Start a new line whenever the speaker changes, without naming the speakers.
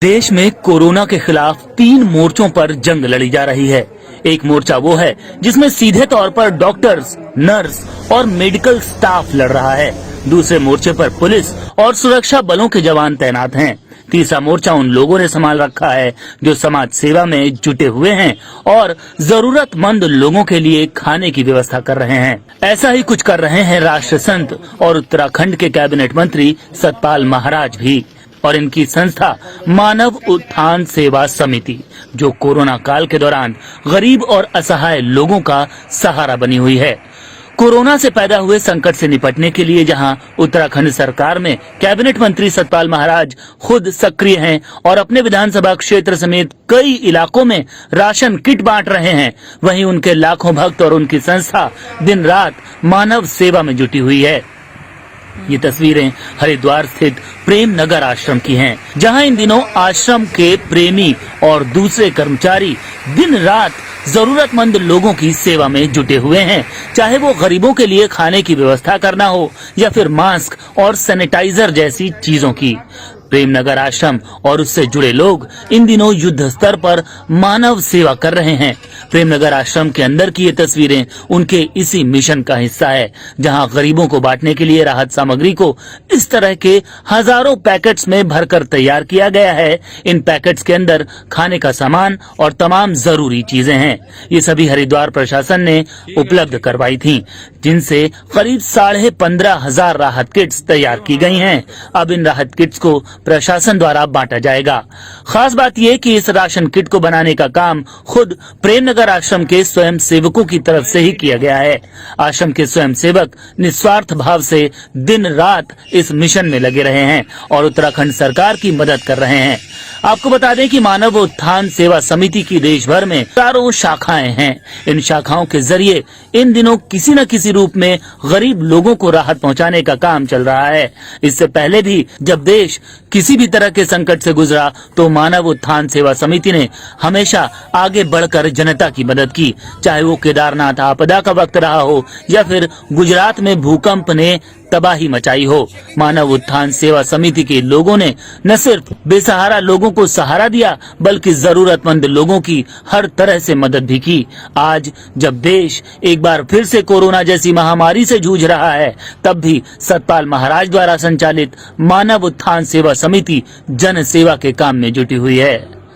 देश में कोरोना के खिलाफ 3 मोर्चों पर जंग लड़ी जा रही है। एक मोर्चा वो है जिसमें सीधे तौर पर डॉक्टर्स, नर्स और मेडिकल स्टाफ लड़ रहा है। दूसरे मोर्चे पर पुलिस और सुरक्षा बलों के जवान तैनात हैं। तीसरा मोर्चा उन लोगों ने संभाल रखा है जो समाज सेवा में जुटे हुए हैं और जरूरतमंद लोगों के लिए खाने की व्यवस्था कर रहे हैं। ऐसा ही कुछ कर रहे हैं राष्ट्र संत और उत्तराखंड के कैबिनेट मंत्री सतपाल महाराज भी, और इनकी संस्था मानव उत्थान सेवा समिति, जो कोरोना काल के दौरान गरीब और असहाय लोगों का सहारा बनी हुई है। कोरोना से पैदा हुए संकट से निपटने के लिए जहां उत्तराखंड सरकार में कैबिनेट मंत्री सतपाल महाराज खुद सक्रिय हैं और अपने विधानसभा क्षेत्र समेत कई इलाकों में राशन किट बांट रहे हैं, वहीं उनके लाखों भक्त और उनकी संस्था दिन रात मानव सेवा में जुटी हुई है। ये तस्वीरें हरिद्वार स्थित प्रेम नगर आश्रम की हैं, जहां इन दिनों आश्रम के प्रेमी और दूसरे कर्मचारी दिन रात जरूरतमंद लोगों की सेवा में जुटे हुए हैं, चाहे वो गरीबों के लिए खाने की व्यवस्था करना हो या फिर मास्क और सैनिटाइजर जैसी चीजों की। प्रेम नगर आश्रम और उससे जुड़े लोग इन दिनों युद्ध स्तर पर मानव सेवा कर रहे हैं। प्रेम नगर आश्रम के अंदर की ये तस्वीरें उनके इसी मिशन का हिस्सा है, जहां गरीबों को बांटने के लिए राहत सामग्री को इस तरह के हजारों पैकेट्स में भरकर तैयार किया गया है। इन पैकेट्स के अंदर खाने का सामान और तमाम जरूरी चीजें हैं। ये सभी हरिद्वार प्रशासन ने उपलब्ध करवाई थी, जिनसे करीब 15,500 राहत किट्स तैयार की गई हैं। अब इन राहत किट्स को प्रशासन द्वारा बांटा जाएगा। खास बात यह कि इस राशन किट को बनाने का काम खुद प्रेमनगर आश्रम के स्वयं सेवकों की तरफ से ही किया गया है। आश्रम के स्वयं सेवक निस्वार्थ भाव से दिन रात इस मिशन में लगे रहे हैं और उत्तराखंड सरकार की मदद कर रहे हैं। आपको बता दें कि मानव उत्थान सेवा समिति की देश भर में 4 शाखाएं हैं। इन शाखाओं के जरिए इन दिनों किसी न किसी रूप में गरीब लोगों को राहत पहुंचाने का काम चल रहा है। इससे पहले भी जब देश किसी भी तरह के संकट से गुजरा तो मानव उत्थान सेवा समिति ने हमेशा आगे बढ़कर जनता की मदद की, चाहे वो केदारनाथ आपदा का वक्त रहा हो या फिर गुजरात में भूकंप ने तबाही मचाई हो। मानव उत्थान सेवा समिति के लोगों ने न सिर्फ बेसहारा लोगों को सहारा दिया, बल्कि जरूरतमंद लोगों की हर तरह से मदद भी की। आज जब देश एक बार फिर से कोरोना जैसी महामारी से जूझ रहा है, तब भी सतपाल महाराज द्वारा संचालित मानव उत्थान सेवा समिति जन सेवा के काम में जुटी हुई है।